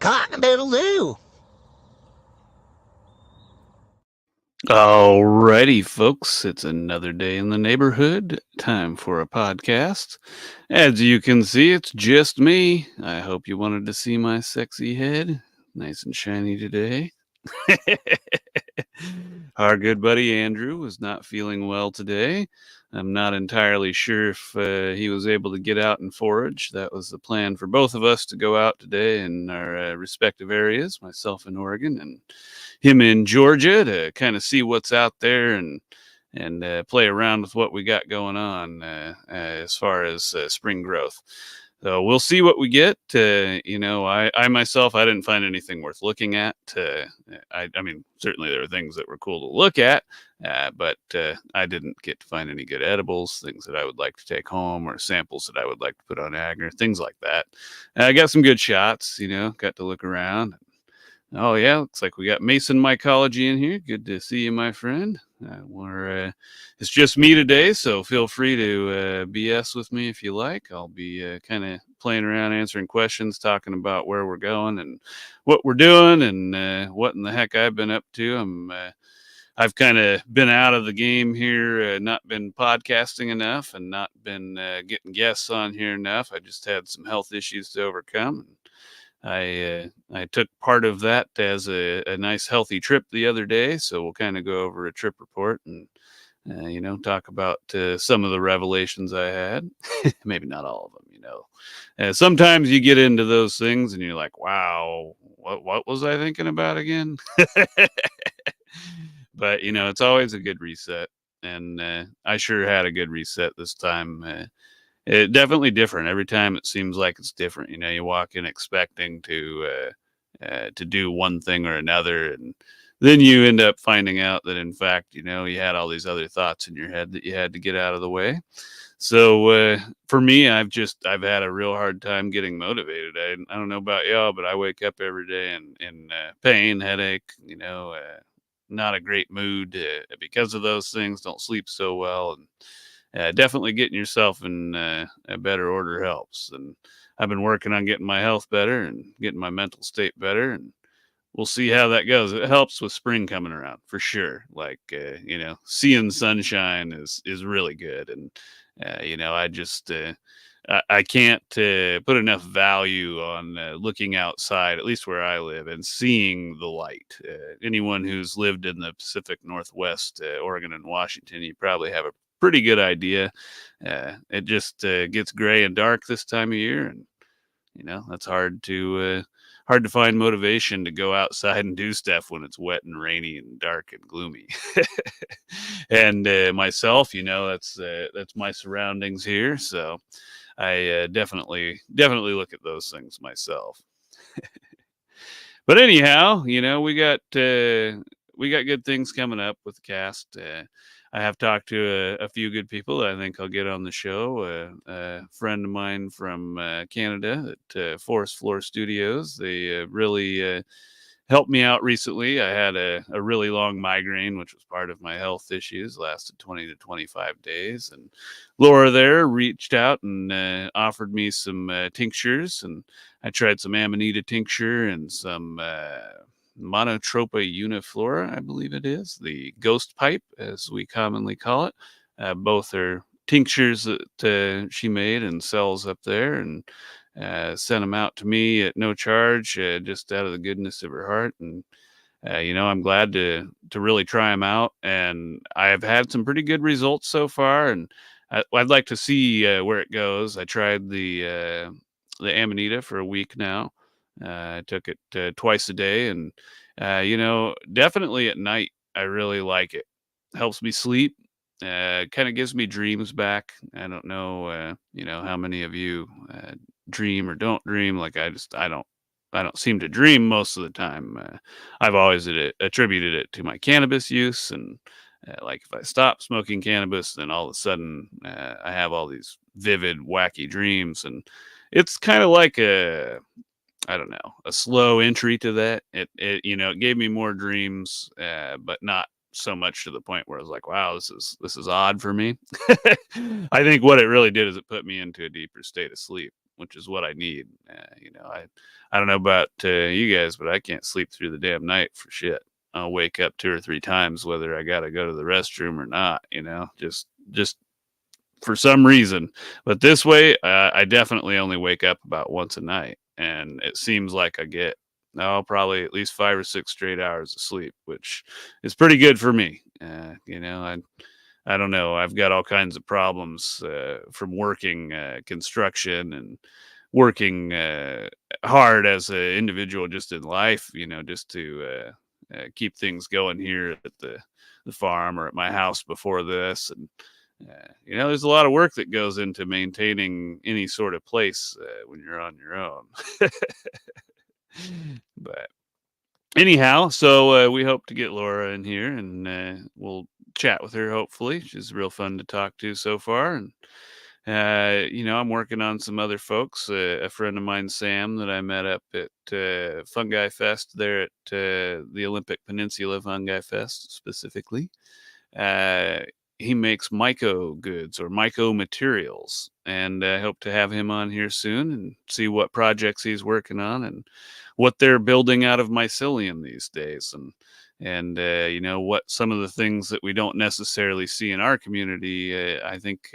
cotton, it'll do. Alrighty, folks, it's another day in the neighborhood. Time for a podcast. As you can see, it's just me. I hope you wanted to see my sexy head. Nice and shiny today. Our good buddy Andrew was not feeling well today. I'm not entirely sure if he was able to get out and forage. That was the plan for both of us to go out today in our respective areas, myself in Oregon and him in Georgia, to kind of see what's out there and play around with what we got going on as far as spring growth. So we'll see what we get. I myself, I didn't find anything worth looking at. I mean, certainly there are things that were cool to look at, but I didn't get to find any good edibles, things that I would like to take home, or samples that I would like to put on Agner, things like that. I got some good shots, got to look around. Oh yeah, looks like we got Mason Mycology in here. Good to see you, my friend. It's just me today, so feel free to BS with me if you like. I'll be kind of playing around, answering questions, talking about where we're going and what we're doing, and what in the heck I've been up to. I've kind of been out of the game here, not been podcasting enough, and not been getting guests on here enough. I just had some health issues to overcome. I took part of that as a nice healthy trip the other day, so we'll kind of go over a trip report and talk about some of the revelations I had. Maybe not all of them. Sometimes you get into those things and you're like, wow, what was I thinking about again? But it's always a good reset, and I sure had a good reset this time. It definitely different every time. It seems like it's different. You walk in expecting to do one thing or another, and then you end up finding out that in fact, you had all these other thoughts in your head that you had to get out of the way. So for me, I've had a real hard time getting motivated. I don't know about y'all, but I wake up every day in pain, headache, not a great mood because of those things. Don't sleep so well, and definitely getting yourself in a better order helps. And I've been working on getting my health better and getting my mental state better, and we'll see how that goes. It helps with spring coming around for sure. Like seeing sunshine is really good, and I just I can't put enough value on looking outside, at least where I live, and seeing the light. Anyone who's lived in the Pacific Northwest, Oregon and Washington, you probably have a pretty good idea. It just gets gray and dark this time of year, and that's hard to find motivation to go outside and do stuff when it's wet and rainy and dark and gloomy. And myself, that's my surroundings here, so I definitely look at those things myself. But anyhow, we got good things coming up with the cast. I have talked to a few good people that I think I'll get on the show. A friend of mine from Canada at Forest Floor Studios. They really helped me out recently. I had a really long migraine, which was part of my health issues, lasted 20 to 25 days. And Laura there reached out and offered me some tinctures. And I tried some Amanita tincture and some Monotropa uniflora, I believe it is, the ghost pipe, as we commonly call it. Both are tinctures that she made and sells up there, and sent them out to me at no charge, just out of the goodness of her heart. And I'm glad to really try them out, and I have had some pretty good results so far. And I'd like to see where it goes. I tried the Amanita for a week now. I took it twice a day, and definitely at night I really like it. Helps me sleep. Kind of gives me dreams back. I don't know, how many of you dream or don't dream. Like I don't seem to dream most of the time. I've always attributed it to my cannabis use, and like if I stop smoking cannabis, then all of a sudden I have all these vivid, wacky dreams, and it's kind of like I don't know, a slow entry to that. It gave me more dreams, but not so much to the point where I was like, wow, this is odd for me. I think what it really did is it put me into a deeper state of sleep. which is what I need. I don't know about you guys, but I can't sleep through the damn night for shit. I'll wake up 2 or 3 times whether I got to go to the restroom or not. Just for some reason. But this way, I definitely only wake up about once a night, and it seems like I get probably at least 5 or 6 straight hours of sleep, which is pretty good for me. I don't know. I've got all kinds of problems from working construction and working hard as an individual just in life, just to keep things going here at the farm or at my house before this. And, there's a lot of work that goes into maintaining any sort of place when you're on your own. But anyhow, so we hope to get Laura in here, and we'll chat with her. Hopefully, she's real fun to talk to so far. And I'm working on some other folks. A friend of mine, Sam, that I met up at Fungi Fest there at the Olympic Peninsula Fungi Fest specifically. Uh, he makes myco goods or myco materials, and I hope to have him on here soon and see what projects he's working on and what they're building out of mycelium these days, and what some of the things that we don't necessarily see in our community. I think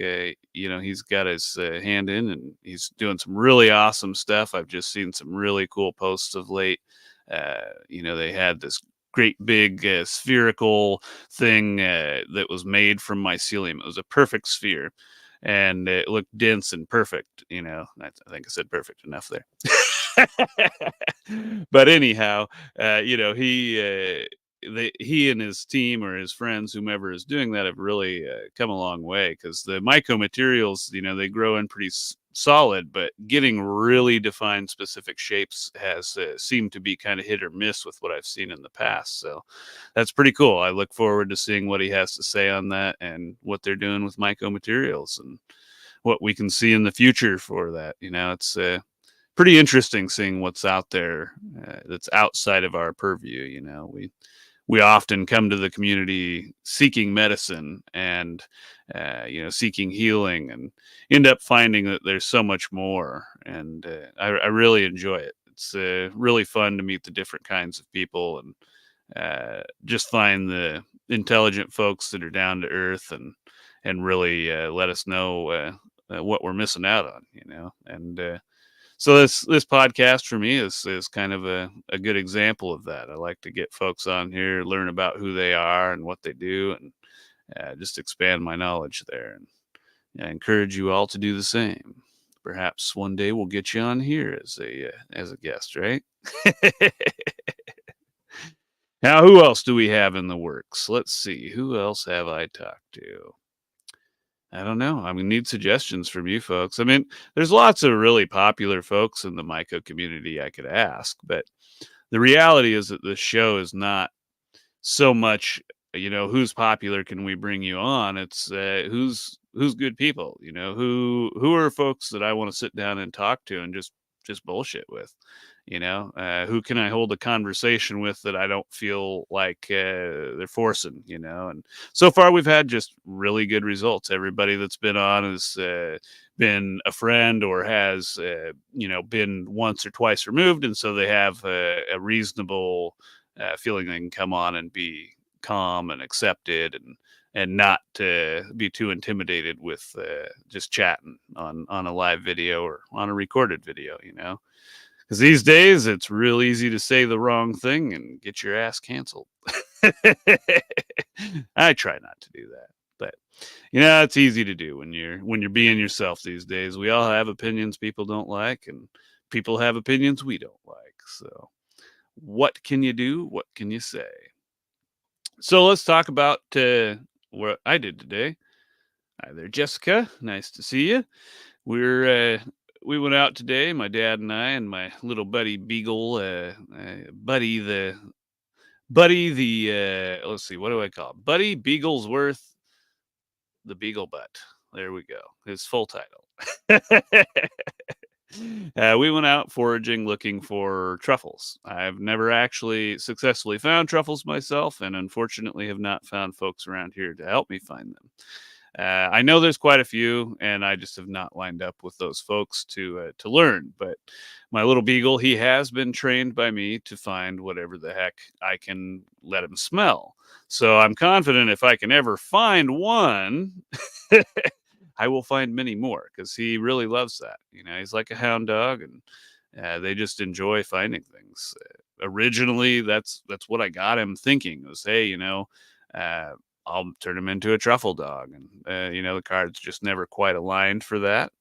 he's got his hand in, and he's doing some really awesome stuff. I've just seen some really cool posts of late. They had this great big spherical thing that was made from mycelium. It was a perfect sphere, and it looked dense and perfect. I think I said perfect enough there. But anyhow, he and his team or his friends, whomever is doing that, have really come a long way, because the myco materials, they grow in pretty solid, but getting really defined specific shapes has seemed to be kind of hit or miss with what I've seen in the past. So that's pretty cool. I look forward to seeing what he has to say on that and what they're doing with myco materials and what we can see in the future for that. It's pretty interesting seeing what's out there that's outside of our purview. We often come to the community seeking medicine and seeking healing, and end up finding that there's so much more. And I really enjoy it. It's really fun to meet the different kinds of people, and just find the intelligent folks that are down to earth and really let us know what we're missing out on. And so this podcast for me is kind of a good example of that. I like to get folks on here, learn about who they are and what they do, and just expand my knowledge there. And I encourage you all to do the same. Perhaps one day we'll get you on here as a guest, right? Now, who else do we have in the works? Let's see. Who else have I talked to? I don't know. I mean, need suggestions from you folks. I mean, there's lots of really popular folks in the myco community I could ask, but the reality is that this show is not so much, who's popular, can we bring you on? It's who's good people, who are folks that I want to sit down and talk to and just bullshit with. Who can I hold a conversation with that I don't feel like they're forcing, and so far we've had just really good results. Everybody that's been on has been a friend or has been once or twice removed, and so they have a reasonable feeling they can come on and be calm and accepted, and not be too intimidated with just chatting on a live video or on a recorded video, because these days it's real easy to say the wrong thing and get your ass canceled. I try not to do that, but it's easy to do when you're being yourself these days. We all have opinions people don't like, and people have opinions we don't like. So what can you do? What can you say? So let's talk about what I did today. Hi there, Jessica. Nice to see you. We went out today, my dad and I, and my little buddy Beagle, Buddy the let's see, what do I call it? Buddy Beaglesworth, the Beagle Butt. There we go. His full title. We went out foraging looking for truffles. I've never actually successfully found truffles myself, and unfortunately have not found folks around here to help me find them. I know there's quite a few, and I just have not lined up with those folks to learn. But my little beagle, he has been trained by me to find whatever the heck I can let him smell. So I'm confident if I can ever find one, I will find many more because he really loves that. You know, he's like a hound dog, and they just enjoy finding things. Originally, that's what I got him thinking was, hey, uh, I'll turn him into a truffle dog, and the cards just never quite aligned for that.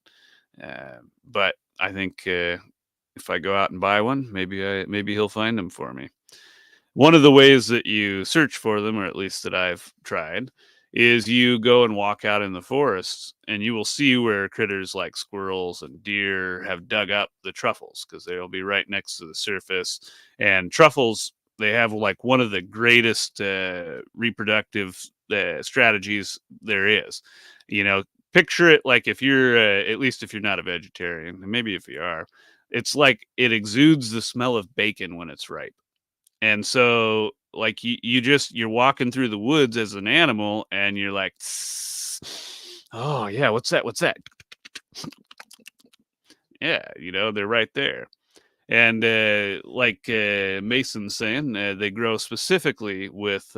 But I think if I go out and buy one, maybe he'll find them for me. One of the ways that you search for them, or at least that I've tried, is you go and walk out in the forests and you will see where critters like squirrels and deer have dug up the truffles because they'll be right next to the surface. And truffles, they have like one of the greatest reproductive strategies there is. You know, picture it like if you're, at least if you're not a vegetarian, and maybe if you are, it's like it exudes the smell of bacon when it's ripe. And so, like, you're walking through the woods as an animal, and you're like, "Tss. Oh yeah, what's that? What's that? Yeah, they're right there." And like Mason's saying, they grow specifically with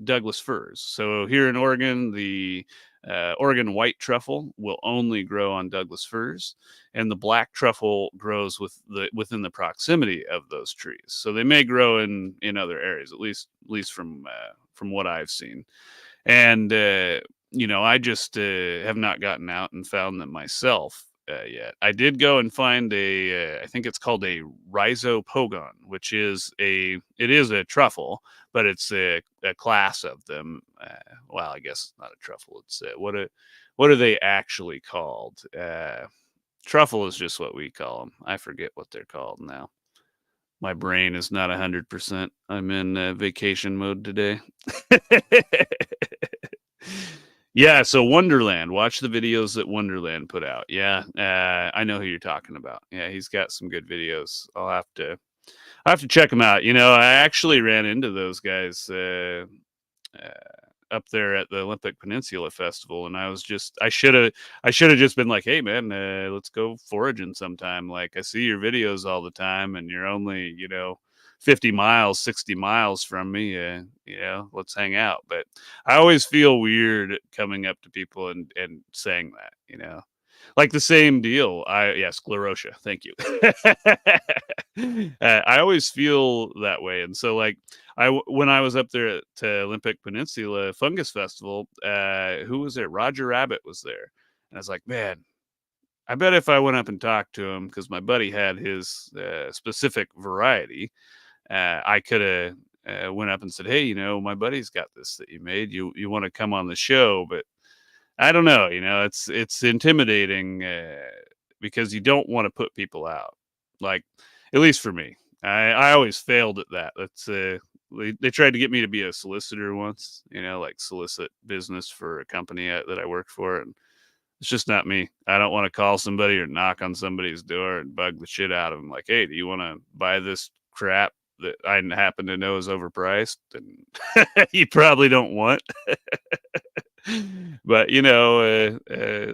Douglas firs. So here in Oregon, the Oregon white truffle will only grow on Douglas firs, and the black truffle grows within the proximity of those trees. So they may grow in other areas, at least from what I've seen. And I just have not gotten out and found them myself yet. I did go and find I think it's called a rhizopogon, which is a truffle, but it's a class of them. Well, I guess not a truffle. It's what are they actually called? Truffle is just what we call them. I forget what they're called now. My brain is not 100%. I'm in vacation mode today. Yeah, so Wonderland. Watch the videos that Wonderland put out. Yeah, I know who you're talking about. Yeah, he's got some good videos. I'll have to check him out. I actually ran into those guys uh, up there at the Olympic Peninsula Festival, and I should have just been like, hey man, let's go foraging sometime. Like I see your videos all the time, and you're only 50 miles, 60 miles from me. Let's hang out. But I always feel weird coming up to people and saying that. Like the same deal. Sclerotia. Thank you. I always feel that way, and so like when I was up there at Olympic Peninsula Fungus Festival, who was there? Roger Rabbit was there, and I was like, man, I bet if I went up and talked to him because my buddy had his specific variety, I could have. Went up and said, "Hey, my buddy's got this that you made. You want to come on the show?" But I don't know. It's intimidating because you don't want to put people out. Like, at least for me, I always failed at that. They tried to get me to be a solicitor once. Like solicit business for a company that I work for, and it's just not me. I don't want to call somebody or knock on somebody's door and bug the shit out of them. Like, hey, do you want to buy this crap that I happen to know is overpriced and you probably don't want? But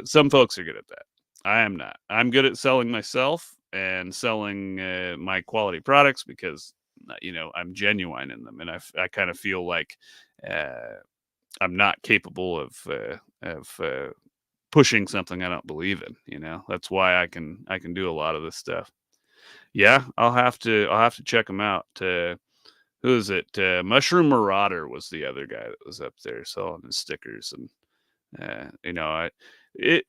some folks are good at that. I am not. I'm good at selling myself and selling my quality products because I'm genuine in them, and I kind of feel like uh, I'm not capable of pushing something I don't believe in. That's why I can do a lot of this stuff. Yeah, I'll have to check them out. Who is it? Mushroom Marauder was the other guy that was up there selling his stickers, and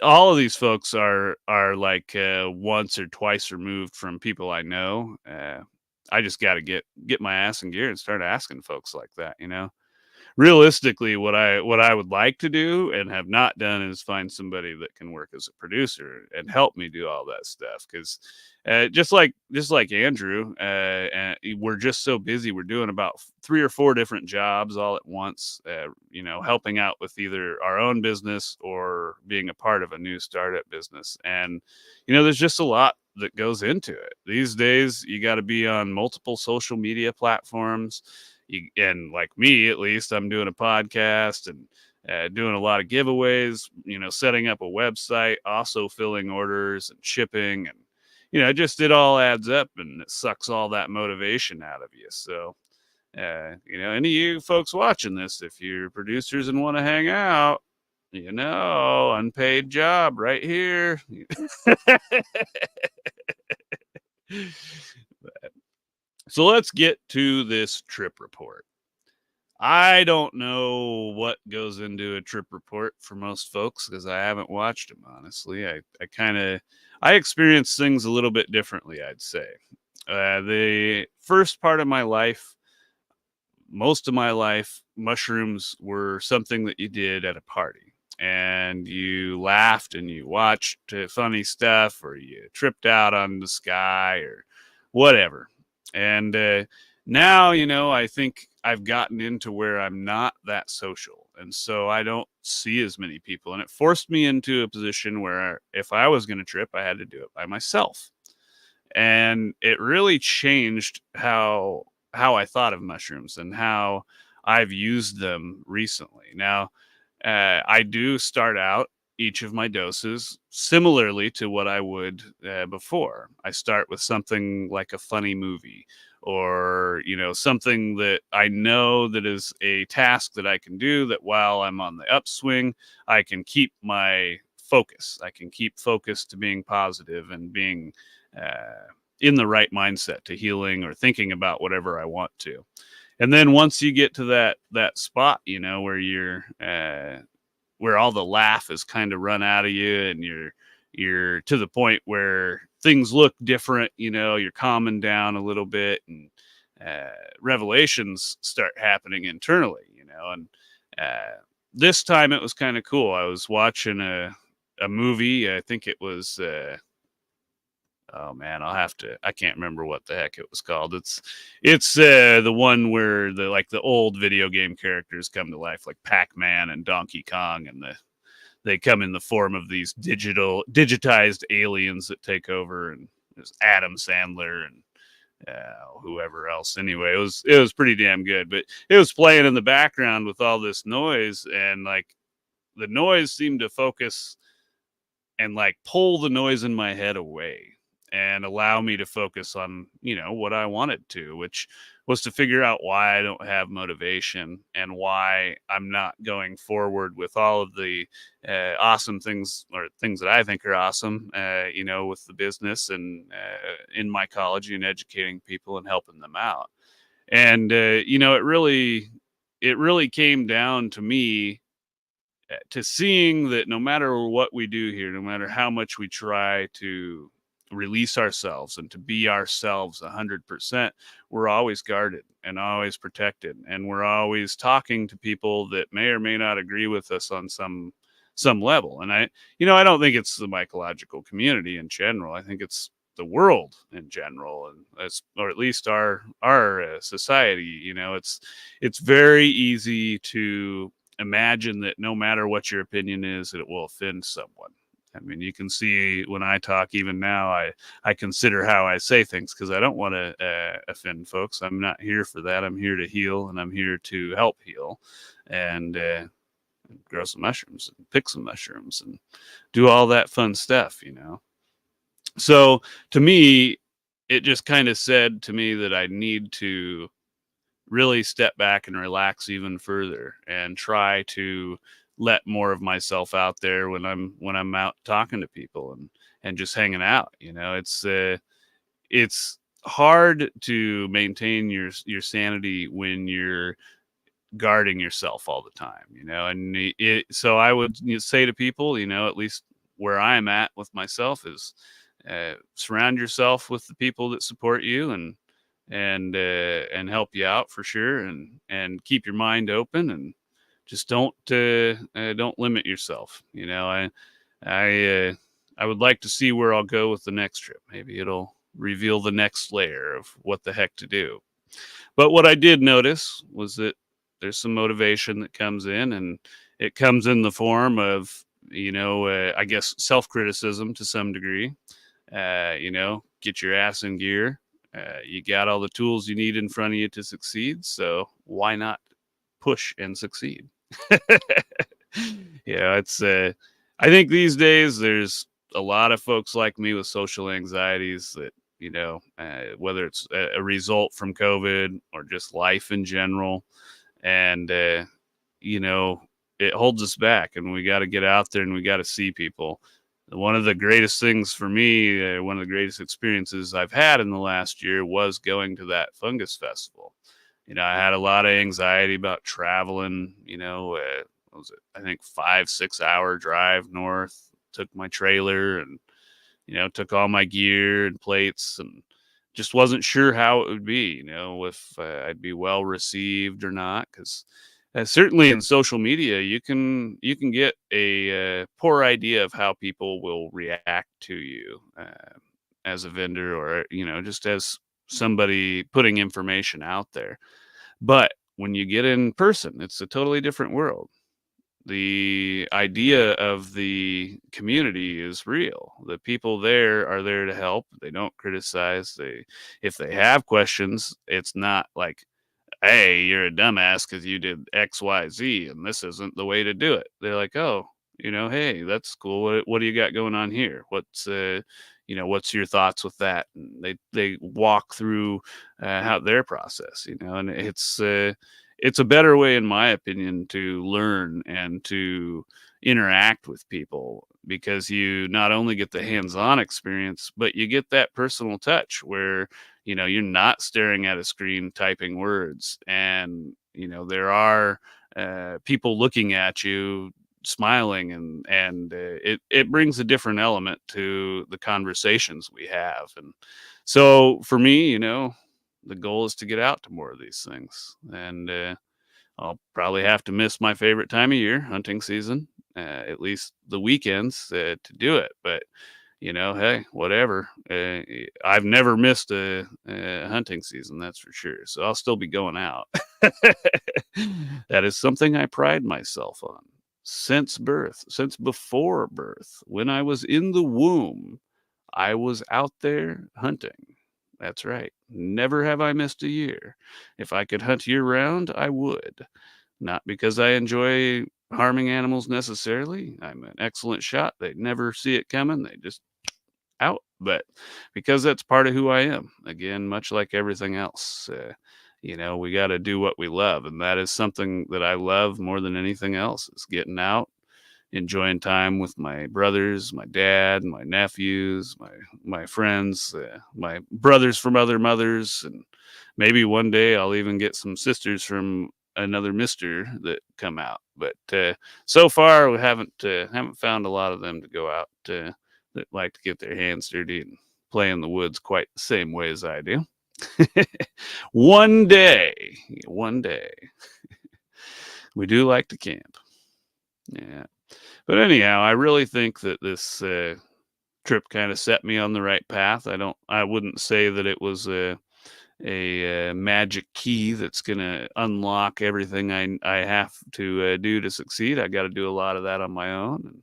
all of these folks are like once or twice removed from people I know. I just got to get my ass in gear and start asking folks like that. Realistically, what I would like to do and have not done is find somebody that can work as a producer and help me do all that stuff. Because just like Andrew, and we're just so busy. We're doing about 3 or 4 different jobs all at once. Helping out with either our own business or being a part of a new startup business. And there's just a lot that goes into it these days. You got to be on multiple social media platforms. And like me, at least, I'm doing a podcast, and doing a lot of giveaways, setting up a website, also filling orders and shipping. And, it all adds up and it sucks all that motivation out of you. So, any of you folks watching this, if you're producers and want to hang out, unpaid job right here. So let's get to this trip report. I don't know what goes into a trip report for most folks because I haven't watched them, honestly. I experience things a little bit differently, I'd say. The first part of my life, most of my life, mushrooms were something that you did at a party. And you laughed and you watched funny stuff, or you tripped out on the sky, or whatever. And now, I think I've gotten into where I'm not that social. And so I don't see as many people. And it forced me into a position where if I was going to trip, I had to do it by myself. And it really changed how I thought of mushrooms and how I've used them recently. Now, I do start out each of my doses similarly to what I would before. I start with something like a funny movie, or something that I know that is a task that I can do, that while I'm on the upswing, I can keep my focus. I can keep focus to being positive and being in the right mindset to healing or thinking about whatever I want to. And then once you get to that spot, where you're where all the laugh is kind of run out of you, and you're to the point where things look different, you're calming down a little bit, and revelations start happening internally, and this time it was kind of cool. I was watching a movie. I think it was oh man, I can't remember what the heck it was called. It's the one where the old video game characters come to life, like Pac-Man and Donkey Kong, and they come in the form of these digitized aliens that take over. And there's Adam Sandler and whoever else. Anyway, it was pretty damn good, but it was playing in the background with all this noise, and like the noise seemed to focus and like pull the noise in my head away and allow me to focus on, what I wanted to, which was to figure out why I don't have motivation and why I'm not going forward with all of the awesome things, or things that I think are awesome, with the business and in mycology and educating people and helping them out. And, it really came down to me to seeing that no matter what we do here, no matter how much we try to release ourselves and to be ourselves 100%, we're always guarded and always protected, and we're always talking to people that may or may not agree with us on some level. And I don't think it's the mycological community in general. I think it's the world in general, and or at least our society. It's very easy to imagine that no matter what your opinion is, that it will offend someone. I mean, you can see when I talk, even now, I consider how I say things, because I don't want to offend folks. I'm not here for that. I'm here to heal, and I'm here to help heal, and grow some mushrooms and pick some mushrooms and do all that fun stuff. So to me, it just kind of said to me that I need to really step back and relax even further and try to let more of myself out there when I'm out talking to people and just hanging out. It's hard to maintain your sanity when you're guarding yourself all the time, and so I would say to people, at least where I'm at with myself, is surround yourself with the people that support you and help you out for sure, and keep your mind open, and just don't limit yourself. I would like to see where I'll go with the next trip. Maybe it'll reveal the next layer of what the heck to do. But what I did notice was that there's some motivation that comes in, and it comes in the form of, I guess, self-criticism to some degree. Get your ass in gear. You got all the tools you need in front of you to succeed. So why not push and succeed? Yeah, I think these days there's a lot of folks like me with social anxieties that, whether it's a result from COVID or just life in general. And, you know, it holds us back, and we got to get out there and we got to see people. One of the greatest things for me, one of the greatest experiences I've had in the last year was going to that fungus festival. I had a lot of anxiety about traveling, what was it? I think 5, 6 hour drive north, took my trailer and, took all my gear and plates and just wasn't sure how it would be, if I'd be well received or not. Cause certainly in social media, you can get a poor idea of how people will react to you as a vendor or, just as somebody putting information out there. But when you get in person, it's a totally different world. The idea of the community is real. The people there are there to help. They don't criticize. If they have questions, it's not like, hey, you're a dumbass because you did XYZ and this isn't the way to do it. They're like, oh, hey, that's cool. What do you got going on here? What's your thoughts with that? And they walk through how their process, and it's a better way, in my opinion, to learn and to interact with people because you not only get the hands-on experience, but you get that personal touch where you're not staring at a screen typing words, and there are people looking at you smiling, and it brings a different element to the conversations we have. And so for me, the goal is to get out to more of these things. And I'll probably have to miss my favorite time of year, hunting season, at least the weekends, to do it. But hey, whatever. I've never missed a hunting season, that's for sure. So I'll still be going out. That is something I pride myself on since birth, since before birth. When I was in the womb, I was out there hunting. That's right. Never have I missed a year. If I could hunt year round, I would. Not because I enjoy harming animals necessarily. I'm an excellent shot. They never see it coming. They just out, but because that's part of who I am. Again, much like everything else, we got to do what we love, and that is something that I love more than anything else is getting out, enjoying time with my brothers, my dad, my nephews, my friends, my brothers from other mothers, and maybe one day I'll even get some sisters from another mister that come out. But so far we haven't found a lot of them to go out that like to get their hands dirty and play in the woods quite the same way as I do. One day, we do like to camp. Yeah. But anyhow, I really think that this trip kind of set me on the right path. I wouldn't say that it was a magic key that's going to unlock everything I have to do to succeed. I got to do a lot of that on my own. And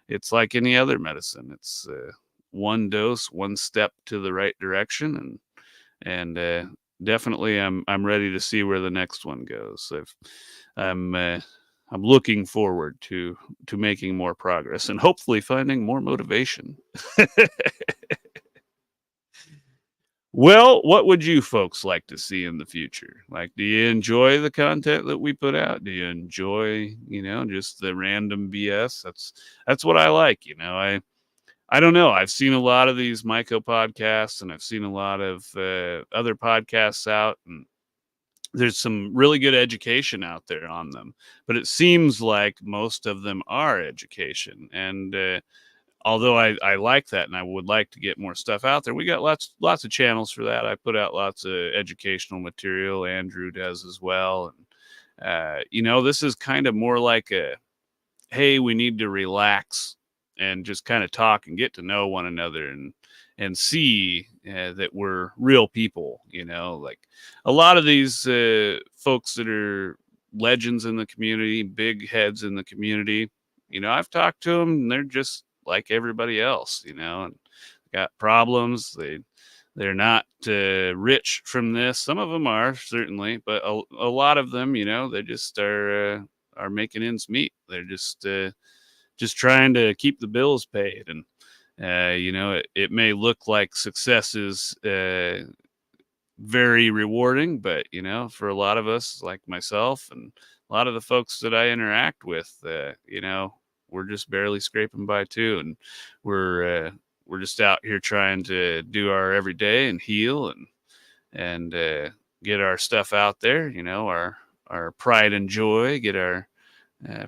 it's like any other medicine. It's one dose, one step to the right direction, and definitely I'm ready to see where the next one goes. I'm uh, I'm looking forward to making more progress and hopefully finding more motivation. Well, what would you folks like to see in the future? Like, do you enjoy the content that we put out? Do you enjoy, just the random BS? That's what I like. I don't know. I've seen a lot of these Myco podcasts, and I've seen a lot of other podcasts out, and there's some really good education out there on them. But it seems like most of them are education, and although I like that, and I would like to get more stuff out there, we got lots of channels for that. I put out lots of educational material. Andrew does as well, and this is kind of more like a, hey, we need to relax and just kind of talk and get to know one another and see that we're real people. Like a lot of these folks that are legends in the community, big heads in the community. I've talked to them, and they're just like everybody else. And got problems. They're not rich from this. Some of them are certainly, but a lot of them, they just are making ends meet. They're just trying to keep the bills paid. And it may look like success is very rewarding, but for a lot of us, like myself and a lot of the folks that I interact with, we're just barely scraping by too, and we're just out here trying to do our everyday and heal and get our stuff out there. Our pride and joy, get our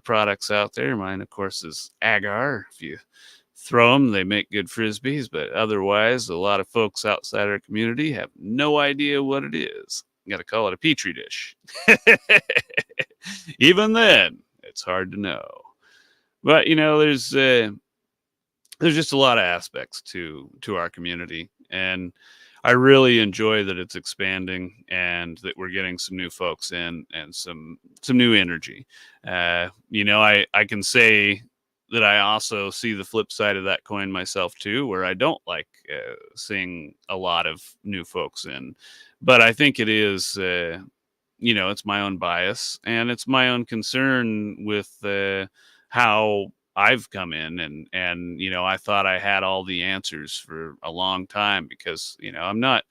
products out there. Mine, of course, is agar. If you throw them, they make good frisbees, but otherwise, a lot of folks outside our community have no idea what it is. You got to call it a petri dish. Even then, it's hard to know. But there's just a lot of aspects to our community, and I really enjoy that it's expanding and that we're getting some new folks in and some new energy. I can say that I also see the flip side of that coin myself too, where I don't like seeing a lot of new folks in, but I think it is it's my own bias and it's my own concern with how I've come in, and I thought I had all the answers for a long time because I'm not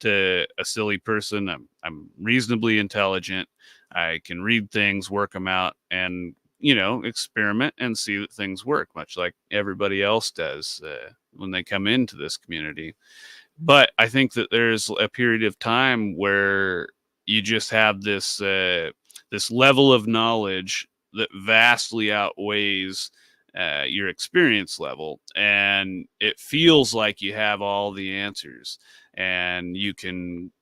a silly person. I'm reasonably intelligent. I can read things, work them out, and experiment and see that things work, much like everybody else does when they come into this community. But I think that there's a period of time where you just have this level of knowledge that vastly outweighs your experience level, and it feels like you have all the answers, and you can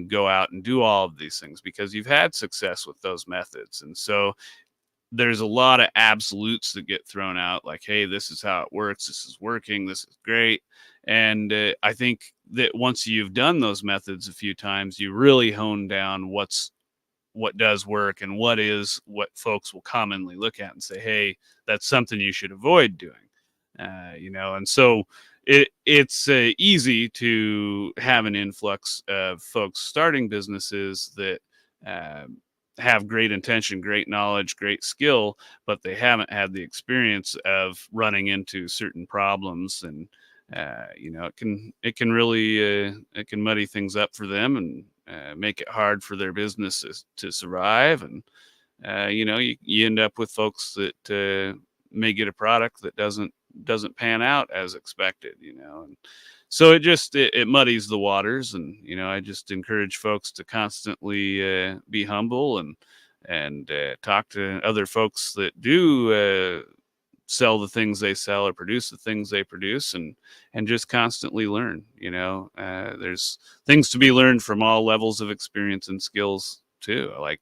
go out and do all of these things because you've had success with those methods. And so there's a lot of absolutes that get thrown out, like, hey, this is how it works, this is working, this is great. And I think that once you've done those methods a few times, you really hone down what does work and what folks will commonly look at and say, hey, that's something you should avoid doing. And so it's easy to have an influx of folks starting businesses that um, have great intention, great knowledge, great skill, but they haven't had the experience of running into certain problems. And it can really it can muddy things up for them and make it hard for their businesses to survive. And you end up with folks that may get a product that doesn't pan out as expected. And so it muddies the waters. And I just encourage folks to constantly be humble and talk to other folks that do sell the things they sell or produce the things they produce, and just constantly learn. There's things to be learned from all levels of experience and skills too. Like,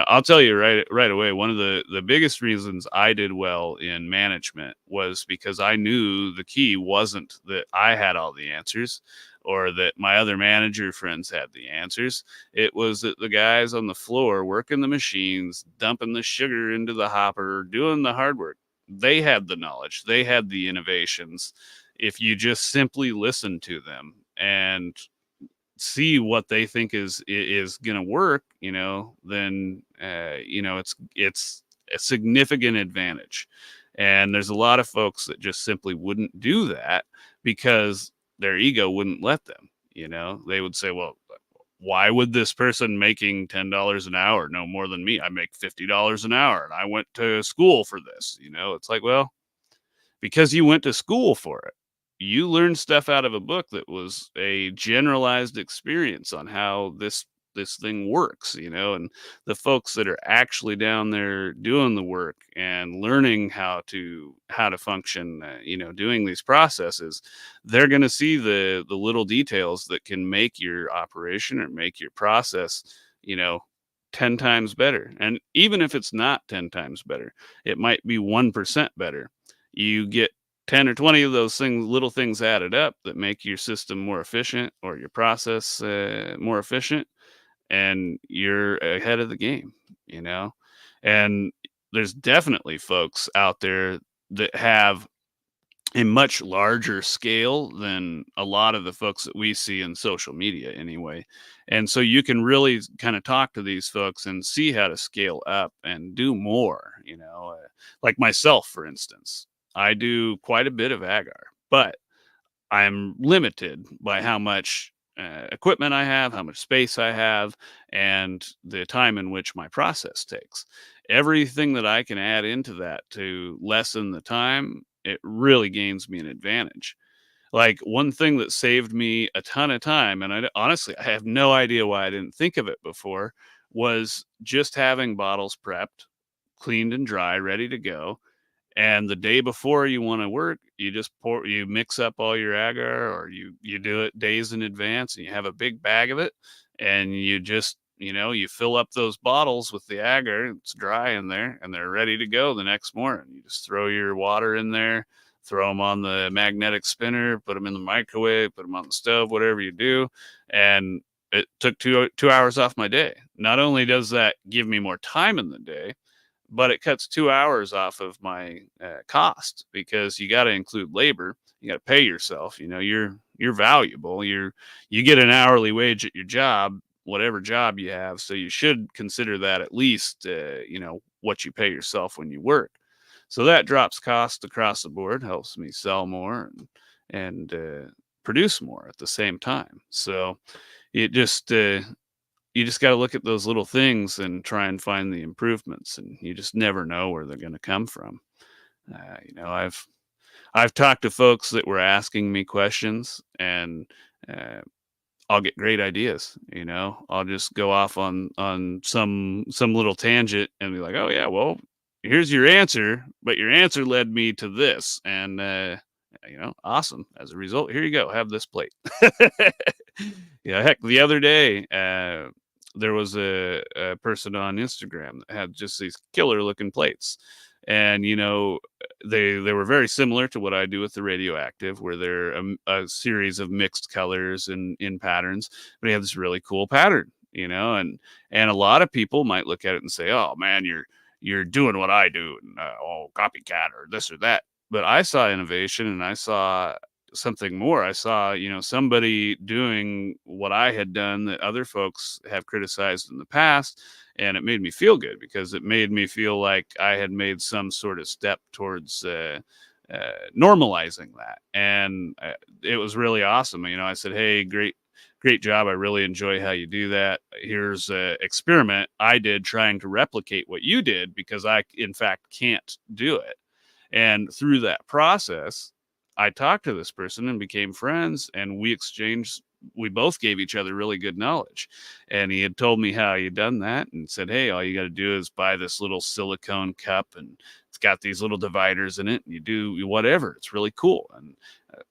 I'll tell you right away, one of the biggest reasons I did well in management was because I knew the key wasn't that I had all the answers or that my other manager friends had the answers. It was that the guys on the floor working the machines, dumping the sugar into the hopper, doing the hard work, they had the knowledge, they had the innovations. If you just simply listen to them and see what they think is going to work, then it's a significant advantage. And there's a lot of folks that just simply wouldn't do that because their ego wouldn't let them. They would say, well, why would this person making $10 an hour know more than me? I make $50 an hour and I went to school for this. It's like, well, because you went to school for it. You learned stuff out of a book that was a generalized experience on how this thing works, and the folks that are actually down there doing the work and learning how to function, doing these processes, they're going to see the little details that can make your operation or make your process, you know, 10 times better. And even if it's not 10 times better, it might be 1% better. You get 10 or 20 of those things, little things added up that make your system more efficient or your process more efficient, and you're ahead of the game, you know? And there's definitely folks out there that have a much larger scale than a lot of the folks that we see in social media anyway. And so you can really kind of talk to these folks and see how to scale up and do more, like myself, for instance. I do quite a bit of agar, but I'm limited by how much equipment I have, how much space I have, and the time in which my process takes. Everything that I can add into that to lessen the time, it really gains me an advantage. Like one thing that saved me a ton of time, and honestly, I have no idea why I didn't think of it before, was just having bottles prepped, cleaned and dry, ready to go, and the day before you want to work, you mix up all your agar, or you do it days in advance, and you have a big bag of it, and you just, you fill up those bottles with the agar. It's dry in there, and they're ready to go the next morning. You just throw your water in there, throw them on the magnetic spinner, put them in the microwave, put them on the stove, whatever you do, and it took 2 hours off my day. Not only does that give me more time in the day, but it cuts 2 hours off of my cost, because you got to include labor. You got to pay yourself. You're valuable. You get an hourly wage at your job, whatever job you have. So you should consider that at least, what you pay yourself when you work. So that drops costs across the board, helps me sell more and produce more at the same time. So it just you just got to look at those little things and try and find the improvements, and you just never know where they're going to come from. I've talked to folks that were asking me questions, and uh, I'll get great ideas. I'll just go off on some little tangent and be like, oh yeah, well, here's your answer, but your answer led me to this, and awesome. As a result, here you go, have this plate. Yeah, heck, the other day, there was a person on Instagram that had just these killer looking plates. And they were very similar to what I do with the radioactive, where they're a series of mixed colors and in patterns. But he had this really cool pattern, and a lot of people might look at it and say, "Oh man, you're doing what I do, and copycat or this or that." But I saw innovation, and I saw something more. I saw, somebody doing what I had done that other folks have criticized in the past. And it made me feel good, because it made me feel like I had made some sort of step towards normalizing that. And it was really awesome. I said, hey, great job. I really enjoy how you do that. Here's an experiment I did trying to replicate what you did, because I, in fact, can't do it. And through that process, I talked to this person and became friends, and we both gave each other really good knowledge. And he had told me how he had done that, and said, hey, all you got to do is buy this little silicone cup, and it's got these little dividers in it, and you do whatever. It's really cool. And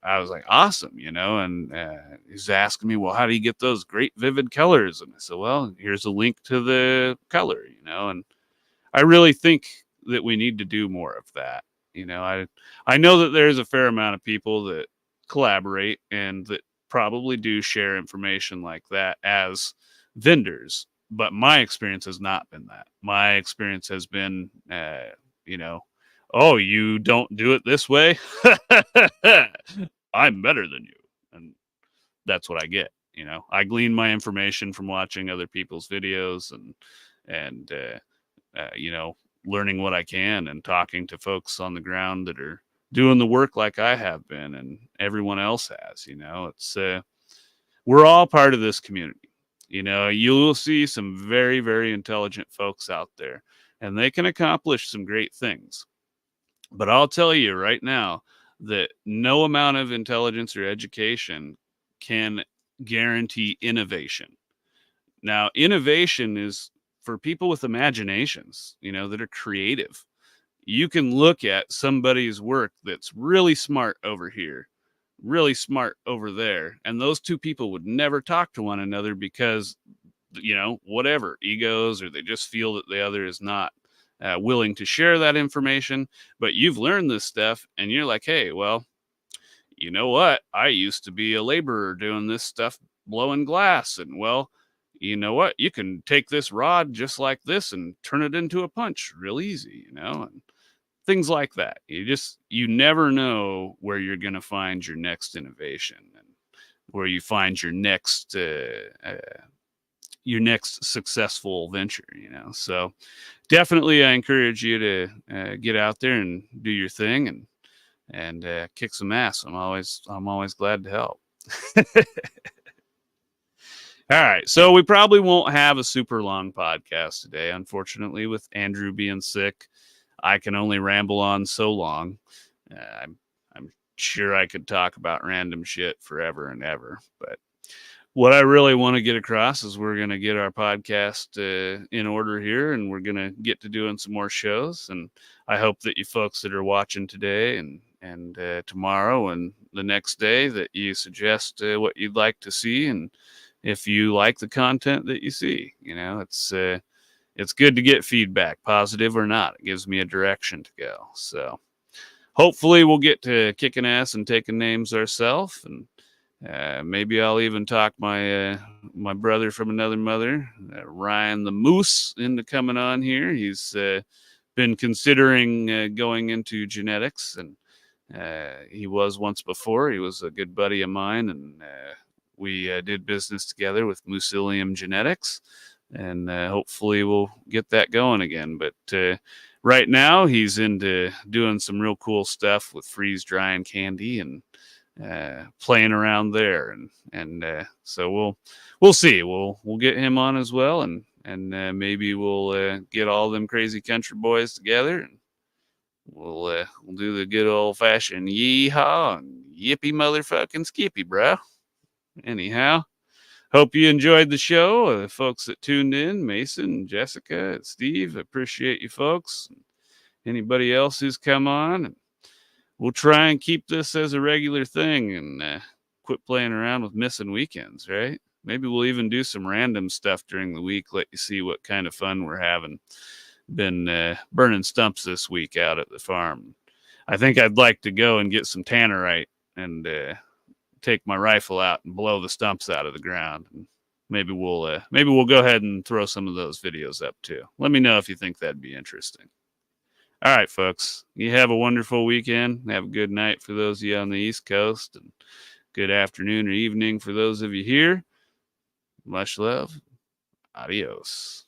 I was like, awesome, and he's asking me, well, how do you get those great vivid colors? And I said, well, here's a link to the color, and I really think that we need to do more of that. I know that there's a fair amount of people that collaborate and that probably do share information like that as vendors, but my experience has not been that. My experience has been, you know, oh, you don't do it this way? I'm better than you. And that's what I get. I glean my information from watching other people's videos and learning what I can and talking to folks on the ground that are doing the work like I have been and everyone else has. It's we're all part of this community. You'll see some very, very intelligent folks out there, and they can accomplish some great things. But I'll tell you right now that no amount of intelligence or education can guarantee innovation. Now, innovation is for people with imaginations, that are creative. You can look at somebody's work that's really smart over here, really smart over there, and those two people would never talk to one another because, whatever, egos, or they just feel that the other is not willing to share that information. But you've learned this stuff, and you're like, hey, well, you know what? I used to be a laborer doing this stuff, blowing glass. And well, you know what? You can take this rod just like this and turn it into a punch real easy, And things like that. You never know where you're going to find your next innovation and where you find your next successful venture, So definitely, I encourage you to get out there and do your thing and kick some ass. I'm always glad to help. All right, so we probably won't have a super long podcast today, unfortunately, with Andrew being sick. I can only ramble on so long. I'm sure I could talk about random shit forever and ever, but what I really want to get across is we're going to get our podcast in order here, and we're going to get to doing some more shows. And I hope that you folks that are watching today and tomorrow and the next day that you suggest what you'd like to see, and if you like the content that you see, it's good to get feedback, positive or not. It gives me a direction to go. So hopefully we'll get to kicking ass and taking names ourselves, and maybe I'll even talk my brother from another mother, Ryan the Moose, into coming on here. He's been considering going into genetics, and he was once before. He was a good buddy of mine, and we did business together with Musilium Genetics, and hopefully we'll get that going again. But right now he's into doing some real cool stuff with freeze drying candy and playing around there, and so we'll see. We'll get him on as well, and maybe we'll get all them crazy country boys together, and we'll do the good old fashioned yeehaw and yippee motherfucking skippy, bro. Anyhow, hope you enjoyed the show. The folks that tuned in, Mason, Jessica, Steve, appreciate you folks. Anybody else who's come on, we'll try and keep this as a regular thing and quit playing around with missing weekends, right? Maybe we'll even do some random stuff during the week, let you see what kind of fun we're having. Been burning stumps this week out at the farm. I think I'd like to go and get some tannerite and take my rifle out and blow the stumps out of the ground. And maybe we'll go ahead and throw some of those videos up too. Let me know if you think that'd be interesting. All right, folks. You have a wonderful weekend. Have a good night for those of you on the East Coast, and good afternoon or evening for those of you here. Much love. Adios.